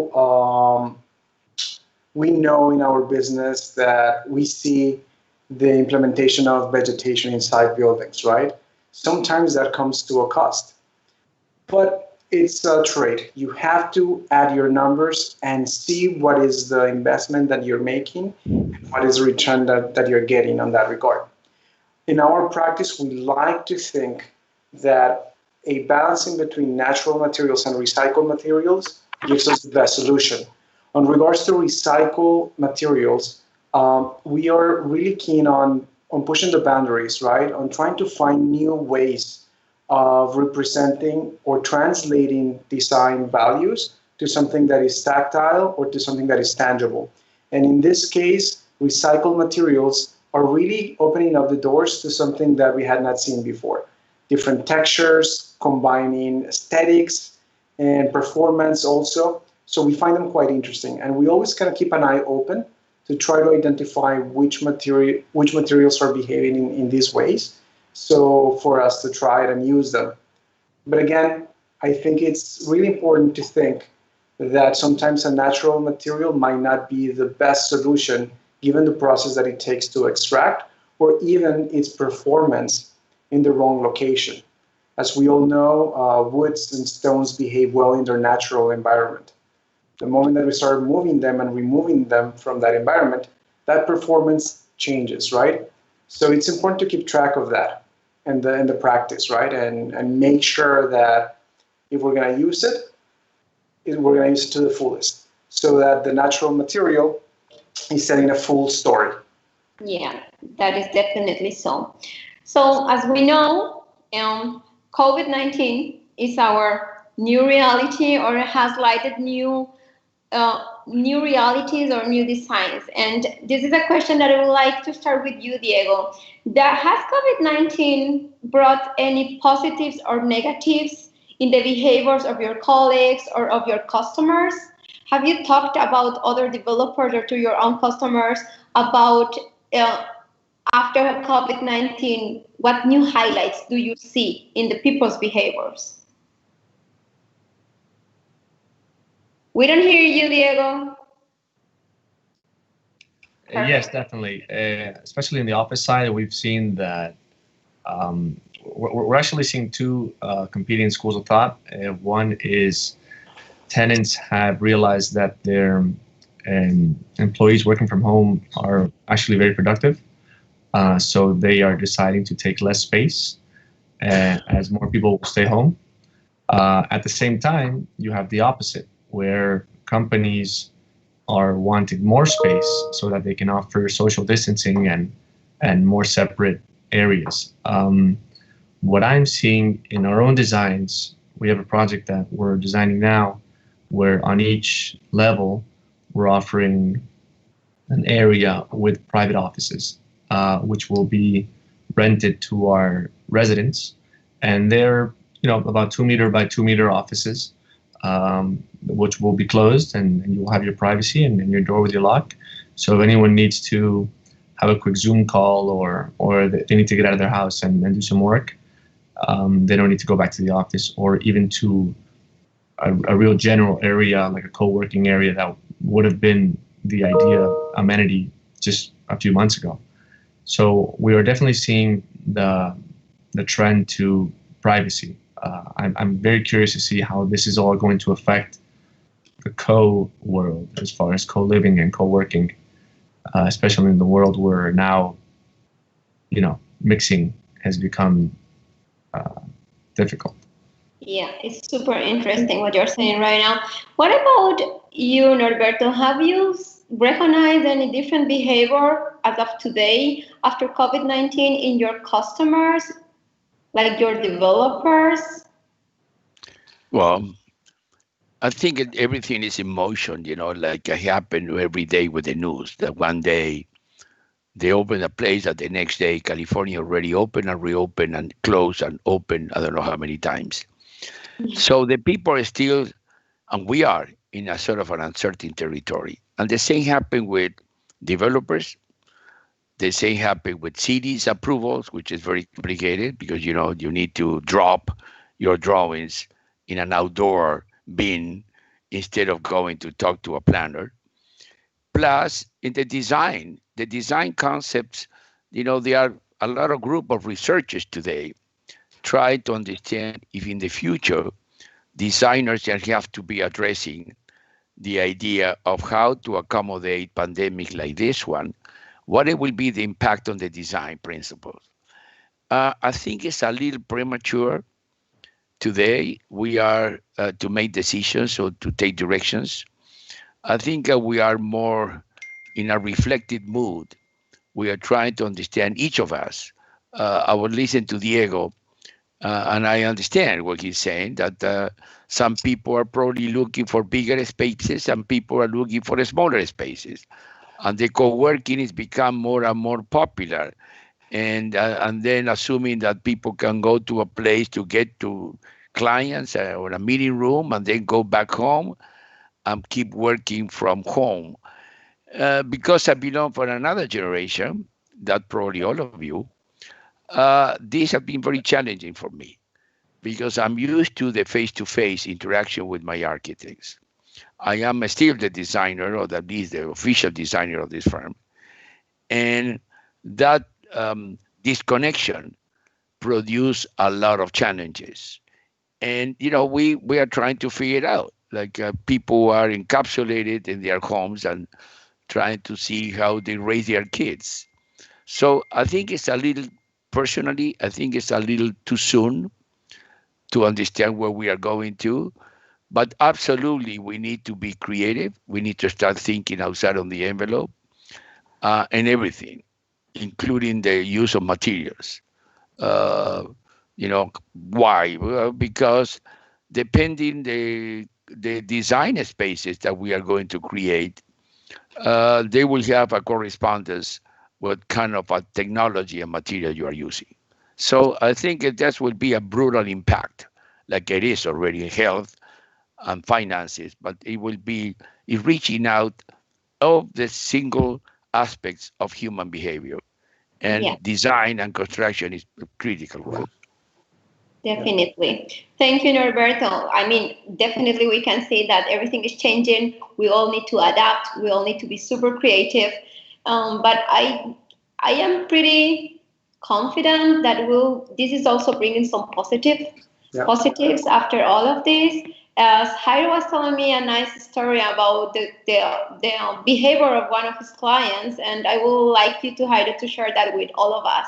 we know in our business that we see the implementation of vegetation inside buildings, right? Sometimes that comes to a cost, but it's a trade. You have to add your numbers and see what is the investment that you're making, and what is the return that you're getting on that regard. In our practice, we like to think that a balancing between natural materials and recycled materials gives us the best solution. On regards to recycled materials, we are really keen on pushing the boundaries, right? On trying to find new ways of representing or translating design values to something that is tactile or to something that is tangible. And in this case, recycled materials are really opening up the doors to something that we had not seen before. Different textures, combining aesthetics and performance also. So we find them quite interesting. And we always kind of keep an eye open to try to identify which materials are behaving in these ways, so for us to try it and use them. But again, I think it's really important to think that sometimes a natural material might not be the best solution given the process that it takes to extract, or even its performance in the wrong location. As we all know, woods and stones behave well in their natural environment. The moment that we start moving them and removing them from that environment, that performance changes, right? So it's important to keep track of that in the practice, right? And make sure that if we're going to use it, we're going to use it to the fullest, so that the natural material is telling a full story. Yeah, that is definitely so. So as we know, COVID-19 is our new reality, or has lighted new realities or new designs. And this is a question that I would like to start with you, Diego. Has COVID-19 brought any positives or negatives in the behaviors of your colleagues or of your customers? Have you talked about other developers or to your own customers about after COVID-19, what new highlights do you see in the people's behaviors? We don't hear you, Diego. Yes, definitely. Especially in the office side, we've seen that we're actually seeing two competing schools of thought. One is tenants have realized that their employees working from home are actually very productive. So they are deciding to take less space as more people stay home. At the same time, you have the opposite, where companies are wanting more space so that they can offer social distancing and more separate areas. What I'm seeing in our own designs, we have a project that we're designing now where on each level we're offering an area with private offices, which will be rented to our residents, and they're about 2 meter by 2 meter offices, which will be closed, and you'll have your privacy and your door with your lock. So if anyone needs to have a quick Zoom call or they need to get out of their house and do some work, they don't need to go back to the office, or even to a real general area like a co-working area that would have been the ideal amenity just a few months ago. So we are definitely seeing the trend to privacy. I'm very curious to see how this is all going to affect the co-world as far as co-living and co-working, especially in the world where now, mixing has become difficult. Yeah, it's super interesting what you're saying right now. What about you, Norberto? Have you recognized any different behavior as of today after COVID-19 in your customers, like your developers? Well, I think everything is in motion, like it happened every day with the news, that one day they open a place, and the next day California already open and reopen and close and open, I don't know how many times. So the people are still, and we are in a sort of an uncertain territory. And the same happened with developers. The same happened with cities approvals, which is very complicated because you need to drop your drawings in an outdoor bin instead of going to talk to a planner. Plus, in the design concepts, there are a lot of group of researchers today try to understand if in the future designers have to be addressing the idea of how to accommodate pandemic like this one, what it will be the impact on the design principles. I think it's a little premature today. We are to make decisions or to take directions. I think we are more in a reflective mood. We are trying to understand each of us. I would listen to Diego, and I understand what he's saying, that some people are probably looking for bigger spaces, some people are looking for smaller spaces. And the co-working has become more and more popular. And then assuming that people can go to a place to get to clients or a meeting room and then go back home and keep working from home. Because I belong for another generation, that probably all of you, these have been very challenging for me because I'm used to the face-to-face interaction with my architects. I am still the designer, or at least the official designer of this firm. And that disconnection produced a lot of challenges. And, we are trying to figure it out. Like people are encapsulated in their homes and trying to see how they raise their kids. So I think personally, I think it's a little too soon to understand where we are going to. But absolutely, we need to be creative. We need to start thinking outside of the envelope and everything, including the use of materials. Why? Well, because depending the design spaces that we are going to create, they will have a correspondence with kind of a technology and material you are using. So I think that will be a brutal impact, like it is already in health and finances, but it will be reaching out of the single aspects of human behavior. And design and construction is a critical one. Definitely. Thank you, Norberto. I mean, definitely we can say that everything is changing. We all need to adapt. We all need to be super creative. But I am pretty confident that this is also bringing some positives after all of this. As Jairo was telling me a nice story about the behavior of one of his clients, and I would like you to Jairo to share that with all of us.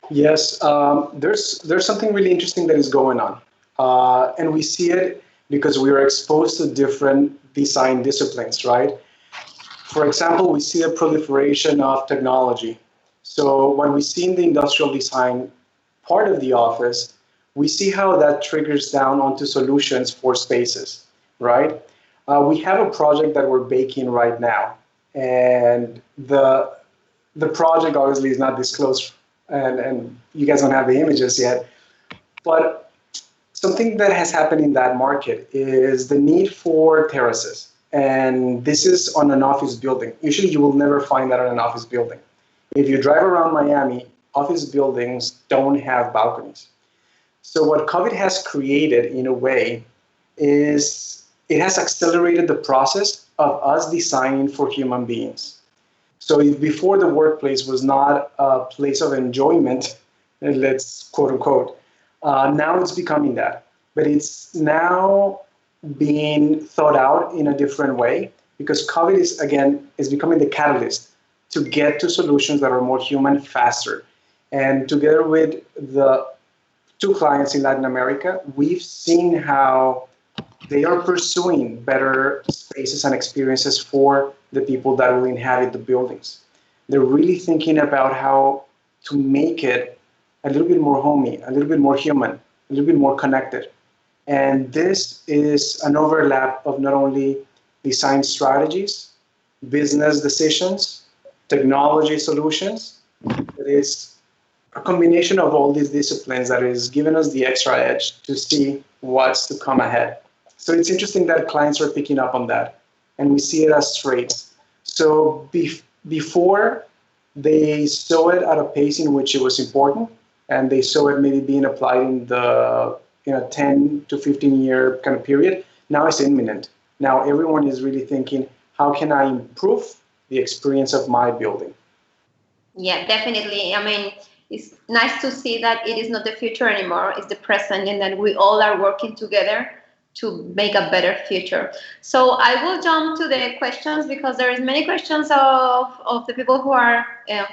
Yes, there's something really interesting that is going on, and we see it because we are exposed to different design disciplines, right? For example, we see a proliferation of technology. So when we see in the industrial design part of the office, we see how that triggers down onto solutions for spaces, right? We have a project that we're baking right now, and the project obviously is not disclosed, and you guys don't have the images yet. But something that has happened in that market is the need for terraces, and this is on an office building. Usually, you will never find that on an office building. If you drive around Miami, office buildings don't have balconies. So what COVID has created, in a way, is it has accelerated the process of us designing for human beings. So if before the workplace was not a place of enjoyment, let's quote unquote, now it's becoming that. But it's now being thought out in a different way because COVID is becoming the catalyst to get to solutions that are more human faster. And together with the 2 clients in Latin America, we've seen how they are pursuing better spaces and experiences for the people that will inhabit the buildings. They're really thinking about how to make it a little bit more homey, a little bit more human, a little bit more connected. And this is an overlap of not only design strategies, business decisions, technology solutions, but it's a combination of all these disciplines that is giving us the extra edge to see what's to come ahead. So it's interesting that clients are picking up on that, and we see it as traits. So before they saw it at a pace in which it was important, and they saw it maybe being applied in a 10 to 15 year kind of period. Now it's imminent. Now everyone is really thinking, how can I improve the experience of my building? Yeah, definitely. I mean, it's nice to see that it is not the future anymore, it's the present, and that we all are working together to make a better future. So I will jump to the questions because there is many questions of the people who are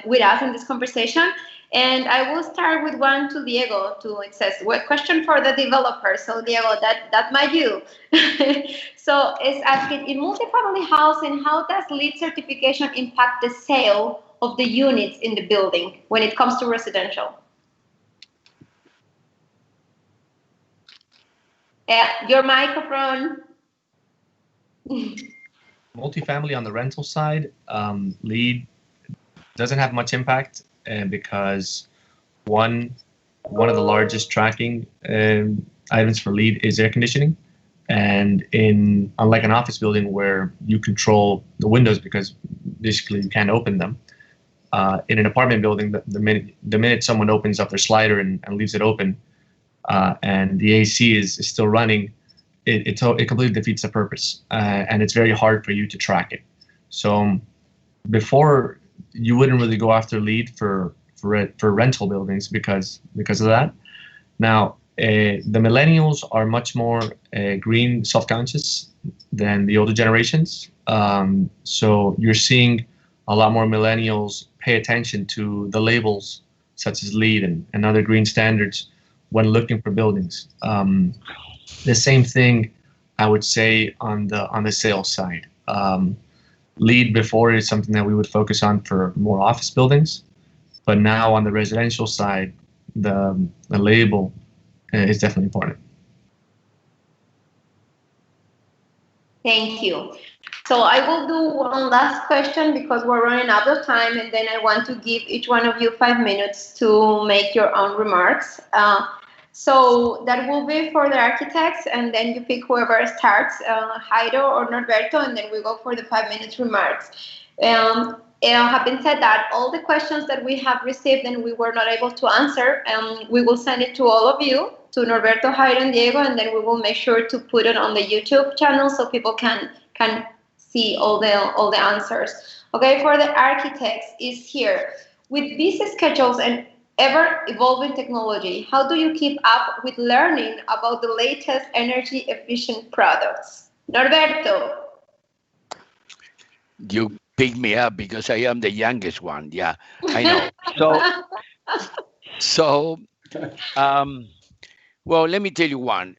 with us in this conversation. And I will start with one to Diego. It says, what question for the developer? So Diego, that might you. So it's asking, in multifamily housing, how does LEED certification impact the sale of the units in the building when it comes to residential? Your microphone. Multifamily on the rental side, LEED doesn't have much impact because one of the largest tracking items for LEED is air conditioning. And unlike an office building where you control the windows because basically you can't open them, in an apartment building, the minute someone opens up their slider and leaves it open, and the AC is still running, it completely defeats the purpose, and it's very hard for you to track it. So before, you wouldn't really go after LEED for rental buildings because of that. Now, the millennials are much more green self-conscious than the older generations. So you're seeing a lot more millennials pay attention to the labels such as LEED and other green standards when looking for buildings. The same thing I would say on the sales side. LEED before is something that we would focus on for more office buildings, but now on the residential side, the label is definitely important. Thank you. So I will do one last question because we're running out of time, and then I want to give each one of you 5 minutes to make your own remarks. So that will be for the architects, and then you pick whoever starts, Jairo or Norberto, and then we go for the 5 minutes remarks. Having said that, all the questions that we have received and we were not able to answer, we will send it to all of you, to Norberto, Jairo, and Diego, and then we will make sure to put it on the YouTube channel so people can see all the answers. Okay, for the architects is here. With busy schedules and ever-evolving technology, how do you keep up with learning about the latest energy-efficient products? Norberto. You pick me up because I am the youngest one. Yeah, I know. Well, let me tell you one.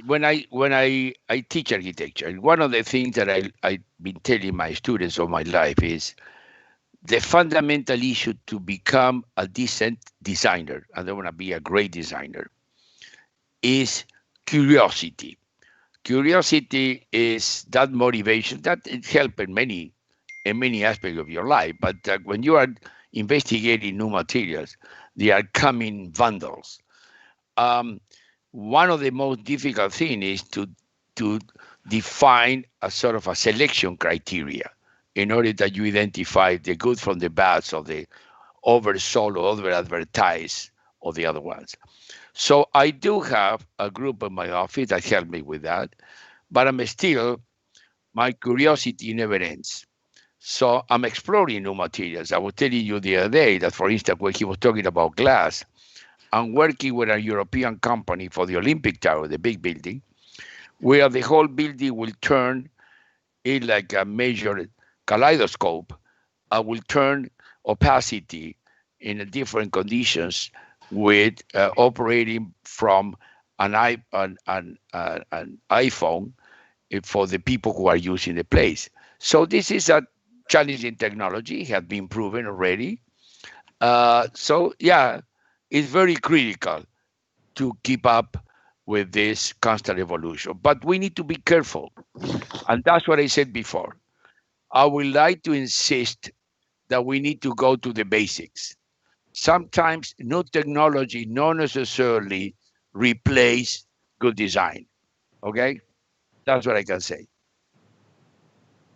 When I teach architecture, one of the things that I've been telling my students all my life is the fundamental issue to become a decent designer, I don't want to be a great designer, is curiosity. Curiosity is that motivation that it helps in many aspects of your life. But when you are investigating new materials, they are coming vandals. One of the most difficult things is to define a sort of a selection criteria in order that you identify the good from the bad, of the oversold or over-advertised or the other ones. So I do have a group in my office that help me with that, but my curiosity never ends. So I'm exploring new materials. I was telling you the other day that, for instance, when he was talking about glass, I'm working with a European company for the Olympic Tower, the big building, where the whole building will turn in like a major kaleidoscope. I will turn opacity in different conditions with operating from an iPhone for the people who are using the place. So this is a challenging technology, has been proven already. So yeah, it's very critical to keep up with this constant evolution. But we need to be careful. And that's what I said before. I would like to insist that we need to go to the basics. Sometimes new technology not necessarily replace good design. Okay? That's what I can say.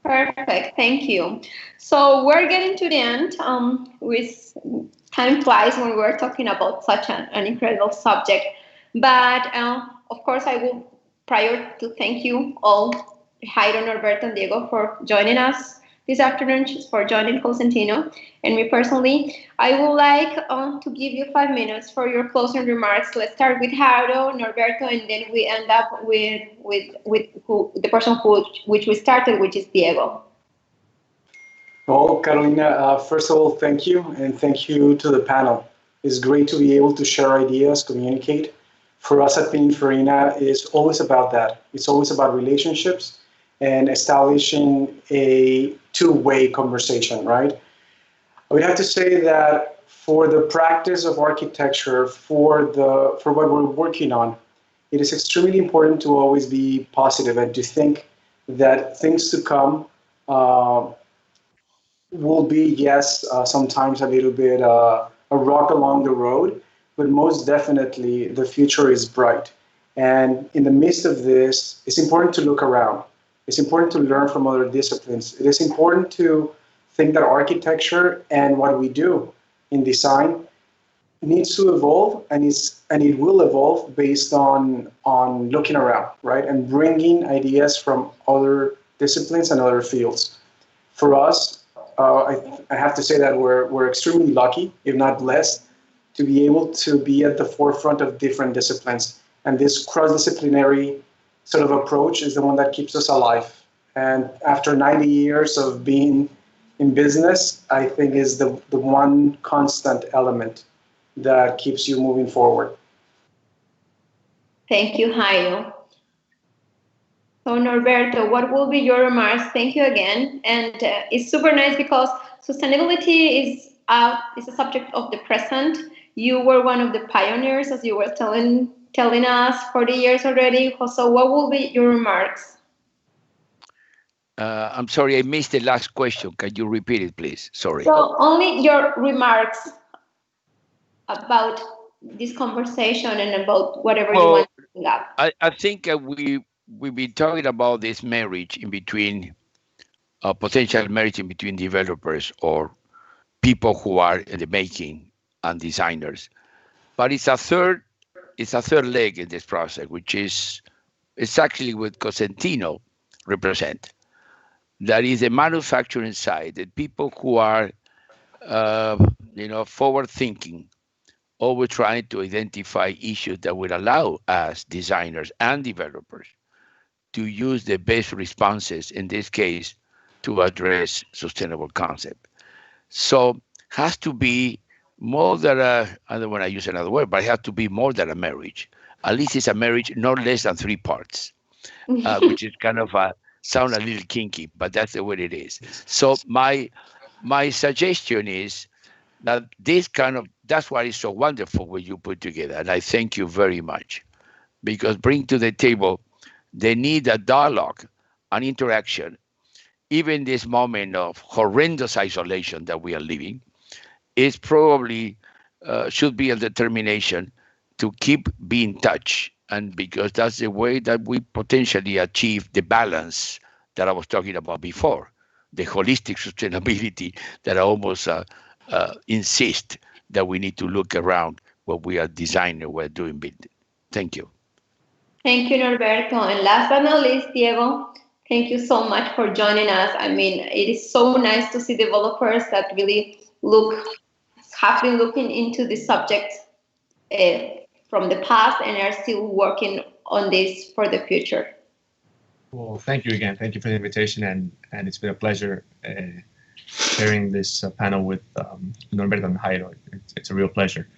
Perfect. Thank you. So we're getting to the end. With time flies when we're talking about such an incredible subject. But of course, I will prior to thank you all, Jairo, Norberto, and Diego, for joining us this afternoon, for joining Cosentino. And me personally, I would like to give you 5 minutes for your closing remarks. Let's start with Jairo, Norberto, and then we end up with the person which we started, which is Diego. Well, Carolina, first of all, thank you, and thank you to the panel. It's great to be able to share ideas, communicate. For us at Pininfarina, it's always about that. It's always about relationships and establishing a two-way conversation, right? I would have to say that for the practice of architecture, for what we're working on, it is extremely important to always be positive and to think that things to come will be, yes, sometimes a little bit a rock along the road, but most definitely the future is bright. And in the midst of this, it's important to look around. It's important to learn from other disciplines. It is important to think that architecture and what we do in design needs to evolve, and it will evolve based on looking around, right, and bringing ideas from other disciplines and other fields. For us, I have to say that we're extremely lucky, if not blessed, to be able to be at the forefront of different disciplines. And this cross-disciplinary sort of approach is the one that keeps us alive. And after 90 years of being in business, I think is the one constant element that keeps you moving forward. Thank you, Jairo. So Norberto, what will be your remarks? Thank you again. And it's super nice because sustainability is a subject of the present. You were one of the pioneers, as you were telling us, 40 years already. So what will be your remarks? I'm sorry, I missed the last question. Can you repeat it, please? Sorry. So only your remarks about this conversation and about whatever you want to bring up. I think we've been talking about this marriage in between, potential marriage in between developers or people who are in the making and designers. But it's a third leg in this process, which is actually what Cosentino represent. That is the manufacturing side, the people who are, forward thinking, always trying to identify issues that will allow us designers and developers to use the best responses, in this case, to address sustainable concept. So has to be more than I don't want to use another word, but it has to be more than a marriage. At least it's a marriage, not less than 3 parts, which is kind of sound a little kinky, but that's the way it is. So my suggestion is that that's why it's so wonderful what you put together. And I thank you very much, because bring to the table the need a dialogue, an interaction, even this moment of horrendous isolation that we are living, is probably should be a determination to keep being in touch. And because that's the way that we potentially achieve the balance that I was talking about before, the holistic sustainability that I almost insist that we need to look around what we are designing, we're doing business. Thank you. Thank you, Norberto. And last but not least, Diego, thank you so much for joining us. I mean, it is so nice to see developers that really have been looking into this subject from the past and are still working on this for the future. Well, thank you again. Thank you for the invitation, and it's been a pleasure sharing this panel with Norberto and Jairo. It's a real pleasure.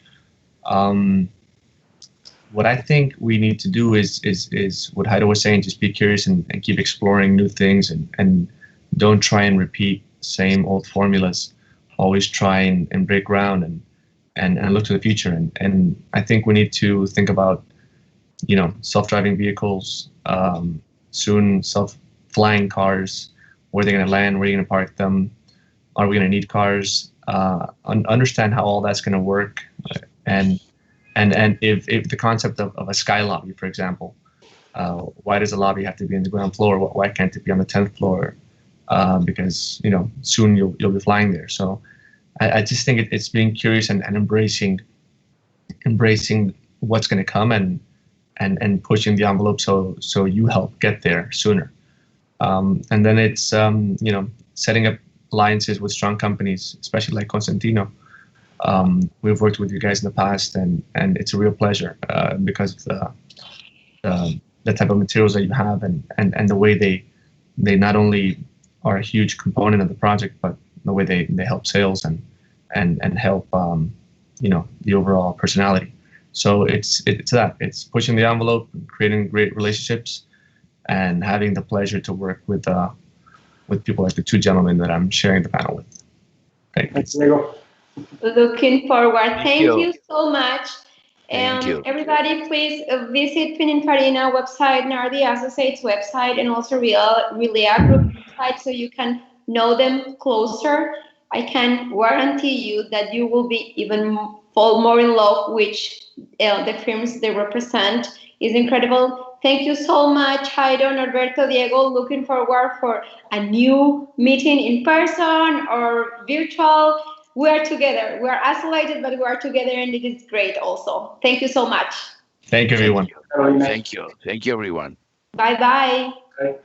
What I think we need to do is what Jairo was saying, just be curious and keep exploring new things, and don't try and repeat same old formulas. Always try and break ground and look to the future. And I think we need to think about, self-driving vehicles, soon self-flying cars, where they're going to land, where are you going to park them, are we going to need cars, understand how all that's going to work, and if the concept of a sky lobby, for example, why does a lobby have to be on the ground floor? Why can't it be on the 10th floor? because soon you'll be flying there. So I just think it's being curious and embracing what's going to come and pushing the envelope so you help get there sooner. And then it's setting up alliances with strong companies, especially like Cosentino. We've worked with you guys in the past, and it's a real pleasure because of the type of materials that you have and the way they not only are a huge component of the project, but the way they help sales and help the overall personality. So it's pushing the envelope, creating great relationships, and having the pleasure to work with people like the two gentlemen that I'm sharing the panel with. Thanks, Diego. Looking forward. Thank you so much. Thank you. Everybody, please visit Pininfarina website, Nardi Associates website, and also Relea Group website so you can know them closer. I can guarantee you that you will be even fall more in love with the firms they represent. It's incredible. Thank you so much, Jairo, Norberto, Diego. Looking forward for a new meeting in person or virtual. We are together. We are isolated, but we are together, and it is great also. Thank you so much. Thank you, everyone. Thank you. Thank you, everyone. Bye-bye. Okay.